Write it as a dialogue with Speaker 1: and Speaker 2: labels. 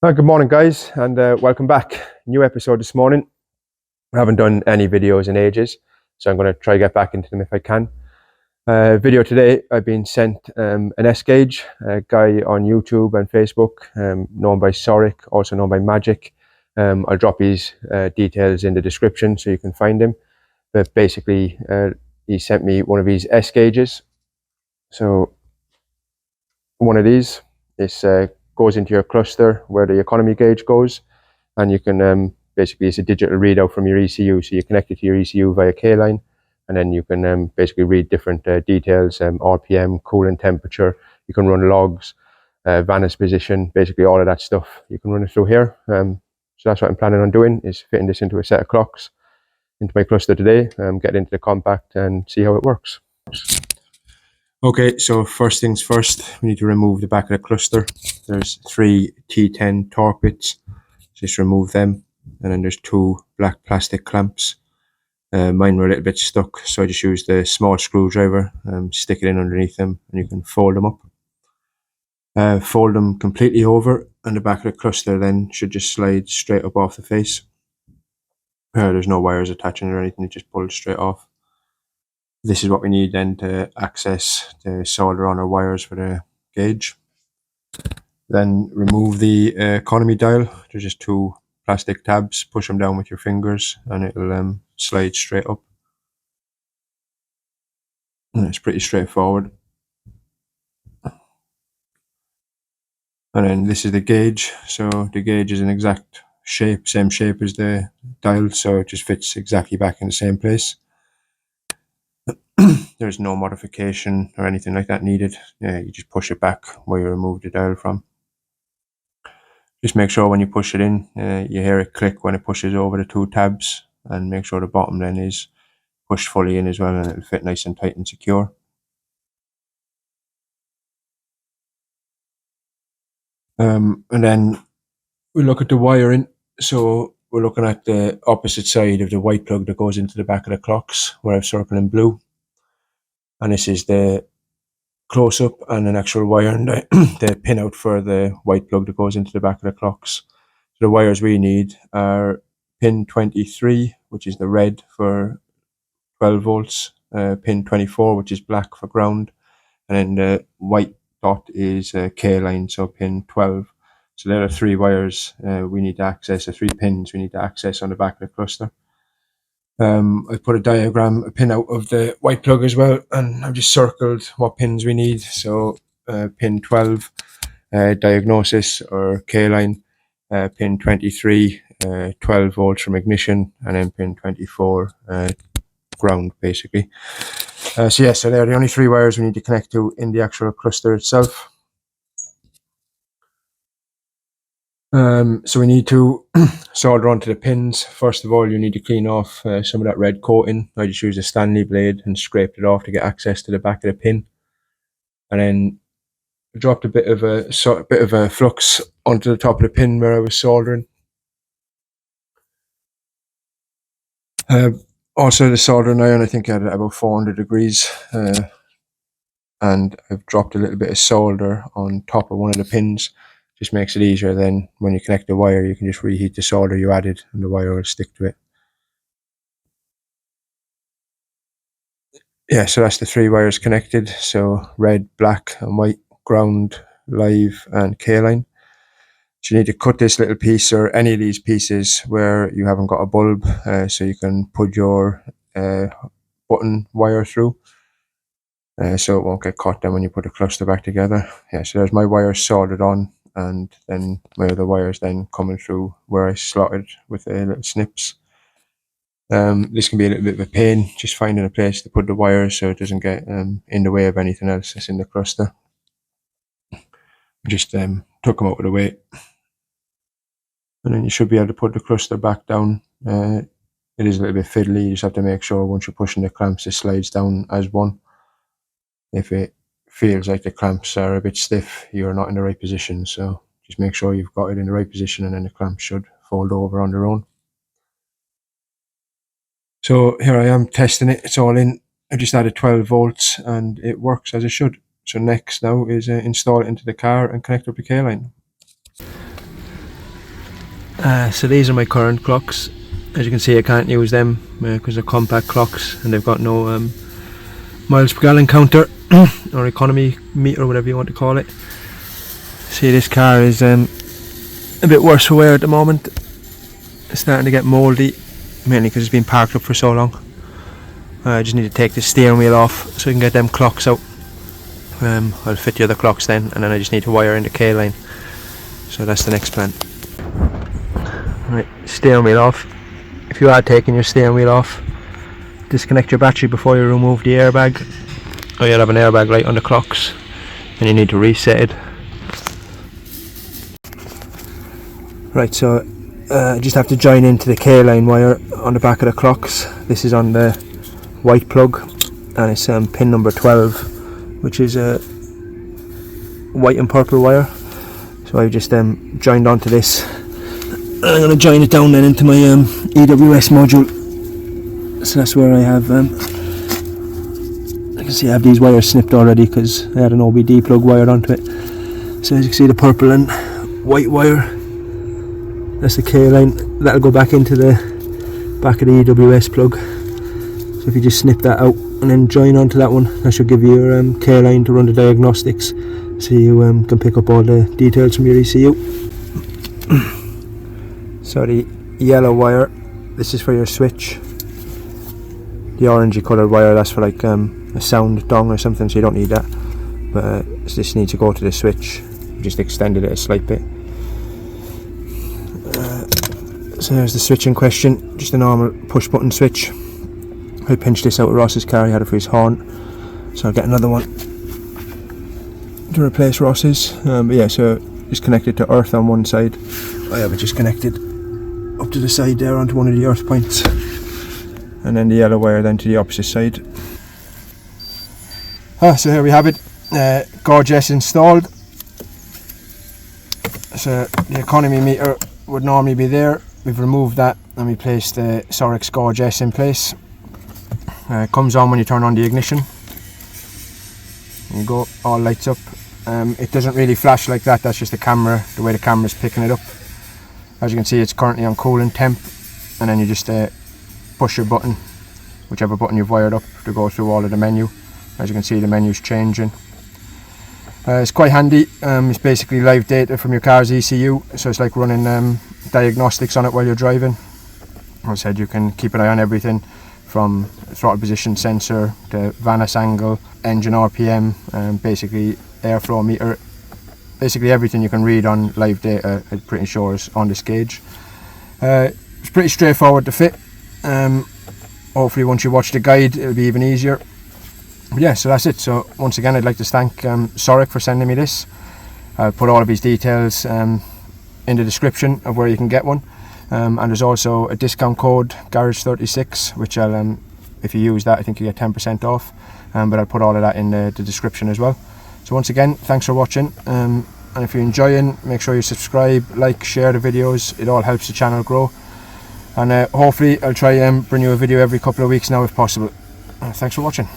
Speaker 1: Good morning, guys, and welcome back. New episode this morning. I haven't done any videos in ages, so I'm going to try to get back into them if I can. Video today, I've been sent an S gauge, a guy on YouTube and Facebook, known by Sorek, also known by Magic. I'll drop his details in the description so you can find him. But basically, he sent me one of his S gauges. So one of these, this goes into your cluster where the economy gauge goes, and you can basically, it's a digital readout from your ECU, so you connect it to your ECU via K-line, and then you can basically read different details, RPM, coolant temperature. You can run logs, Vannis position, basically all of that stuff. You can run it through here. So that's what I'm planning on doing, is fitting this into a set of clocks into my cluster today, get into the compact and see how it works. Okay, so first things first, we need to remove the back of the cluster. There's 3 T10 torque bits. Just remove them. And then there's 2 black plastic clamps. Mine were a little bit stuck, so I just used the small screwdriver, stick it in underneath them, and you can fold them up. Fold them completely over, and the back of the cluster then should just slide straight up off the face. There's no wires attaching or anything, it just pulls straight off. This is what we need then to access the solder on our wires for the gauge. Then remove the economy dial. There's just 2 plastic tabs. Push them down with your fingers and it'll slide straight up. And it's pretty straightforward. And then this is the gauge. So the gauge is an exact shape, same shape as the dial, so it just fits exactly back in the same place. There's no modification or anything like that needed. You just push it back where you removed the dial from. Just make sure when you push it in, you hear it click when it pushes over the 2 tabs, and make sure the bottom then is pushed fully in as well, and it'll fit nice and tight and secure. And then we look at the wiring. So we're looking at the opposite side of the white plug that goes into the back of the clocks, where I've circled in blue. And this is the close-up and an actual wire and the pin out for the white plug that goes into the back of the clocks. So the wires we need are pin 23, which is the red for 12 volts, pin 24, which is black for ground, and then the white dot is K-line, so pin 12. So there are 3 wires we need to access, the 3 pins we need to access on the back of the cluster. I put a pin out of the white plug as well, and I've just circled what pins we need. So pin 12, diagnosis or K-line, pin 23, 12 volts from ignition, and then pin 24, ground basically. So they're the only 3 wires we need to connect to in the actual cluster itself. So we need to solder onto the pins. First of all, you need to clean off some of that red coating. I just used a Stanley blade and scraped it off to get access to the back of the pin. And then I dropped a bit of a flux onto the top of the pin where I was soldering. Also the soldering iron, I think I had it about 400 degrees. And I've dropped a little bit of solder on top of one of the pins. Just makes it easier then when you connect the wire, you can just reheat the solder you added and the wire will stick to it. So that's the 3 wires connected. So red, black and white, ground, live and K-line. So you need to cut this little piece or any of these pieces where you haven't got a bulb, so you can put your button wire through. So it won't get caught then when you put the cluster back together. So there's my wires soldered on, and then my other wires then coming through where I slotted with the little snips. This can be a little bit of a pain, just finding a place to put the wires so it doesn't get in the way of anything else that's in the cluster. Just took them out of the way. And then you should be able to put the cluster back down. It is a little bit fiddly, you just have to make sure once you're pushing the clamps it slides down as one. If it feels like the clamps are a bit stiff, you're not in the right position, so just make sure you've got it in the right position, and then the clamps should fold over on their own. So here I am testing it, it's all in. I just added 12 volts and it works as it should. So next now is install it into the car and connect up the K-line. So these are my current clocks. As you can see, I can't use them because they're compact clocks and they've got no miles per gallon counter or economy meter, whatever you want to call it. See, this car is a bit worse for wear at the moment. It's starting to get mouldy, mainly because it's been parked up for so long. I just need to take the steering wheel off so I can get them clocks out. I'll fit the other clocks then, and then I just need to wire in the K line. So that's the next plan. Right, steering wheel off. If you are taking your steering wheel off, disconnect your battery before you remove the airbag, or you'll have an airbag light on the clocks and you need to reset it. Right, so I just have to join into the K line wire on the back of the clocks. This is on the white plug and it's pin number 12, which is a white and purple wire. So I've just joined onto this. I'm going to join it down then into my EWS module. So that's where I have, I can see I have these wires snipped already because I had an OBD plug wired onto it. So as you can see, the purple and white wire, that's the K line, that'll go back into the back of the EWS plug. So if you just snip that out and then join onto that one, that should give you your K line to run the diagnostics, so you can pick up all the details from your ECU. So the yellow wire, this is for your switch. The orangey coloured wire, that's for like a sound dong or something, so you don't need that. But this needs to go to the switch. Just extended it a slight bit. So there's the switch in question, just a normal push button switch. I pinched this out of Ross's car, he had it for his horn. So I'll get another one to replace Ross's. But yeah, so just connected to earth on one side. I have it just connected up to the side there onto one of the earth points, and then the yellow wire then to the opposite side. So here we have it, Gauge.S installed. So the economy meter would normally be there. We've removed that and we placed the Sorek Gauge.S in place. It comes on when you turn on the ignition. There you go, all lights up. It doesn't really flash like that, that's just the camera, the way the camera is picking it up. As you can see, it's currently on coolant temp, and then you just push your button, whichever button you've wired up, to go through all of the menu. As you can see, the menu's changing. It's quite handy. It's basically live data from your car's ECU, so it's like running diagnostics on it while you're driving. As I said, you can keep an eye on everything from throttle position sensor to Vanas angle, engine RPM, basically airflow meter. Basically everything you can read on live data, I'm pretty sure, is on this gauge. It's pretty straightforward to fit. Hopefully once you watch the guide it'll be even easier. But yeah, so that's it. So once again, I'd like to thank Sorek for sending me this. I'll put all of his details in the description of where you can get one. And there's also a discount code, Garage36, which I'll, if you use that, I think you get 10% off. But I'll put all of that in the description as well. So once again, thanks for watching, and if you're enjoying, make sure you subscribe, like, share the videos. It all helps the channel grow, and hopefully I'll try and bring you a video every couple of weeks now if possible. Thanks for watching.